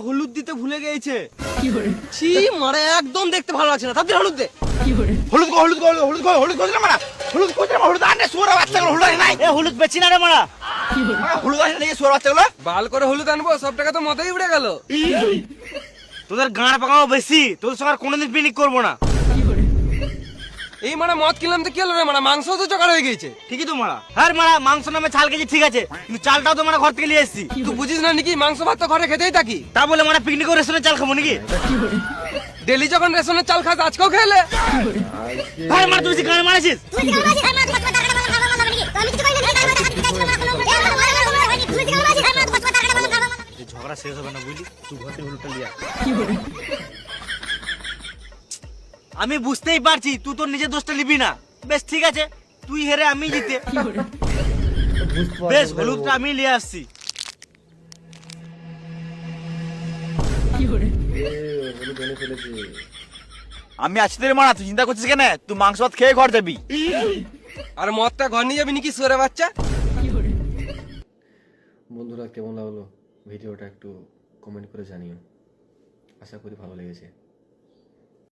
হলুদ দিতে ভুলে গেছে। ছি মারা একদম দেখতে ভালো লাগছে না, তাদের হলুদ দে। হলুদ কো হলুদ কো হলুদ কো হলুদ কোথায় মারা হলুদ কোথায় হলুদ আনে সোরা বাচ্চাগুলো হলুদ আনে নাই। এ হলুদ বেচি না রে মারা। হলুদ আনে নাই সোরা বাচ্চাগুলো। বাল করে হলুদ আনবো, সব টাকা তো মতেই উড়ে গেল। তোদের গাঁড় পাকাও বেশি, তোদের সঙ্গে আর কোনোদিন পিকনিক করবো না। এই মারা মদ কিনলাম তো কি হলো রে মারা, মাংস তো জোগাড় হয়ে গেছে। ঠিকই তো মারা। হ্যাঁ মারা, মাংস নামে চাল কেজি ঠিক আছে, কিন্তু চালটাও তো মারা ঘর থেকে নিয়ে এসেছি। তুই বুঝিস না নাকি, মাংস ভাত তো ঘরে খেতেই থাকি। তা বলে মারা পিকনিক করে রেস্টুরেন্টে চাল খাবো নাকি? ডেলি যখন রেশনের চাল খাস, আজকেও খেলে। হ্যাঁ মারা, তুই গান মারাছিস। ঝগড়া শেষ হবে না বুঝলি, তুই ঘর থেকে হলুদটা লিয়া। আমি বুঝতেই পারছি তুই তোর নিজের দোষটা নিবি না। বেশ ঠিক আছে, তুই হেরে আমি জিতে। বেশ, হলুদটা আমি নিয়ে আসছি। আমি আছি তোর মারা, তুই চিন্তা করছিস কেন? তুই মাংস ভাত খেয়ে ঘর যাবি। আর মদটা ঘর নিয়ে যাবি নাকি সোরে বাচ্চা? বন্ধুরা, কেমন লাগলো ভিডিওটা একটু কমেন্ট করে জানিও। আশা করি ভালো লেগেছে।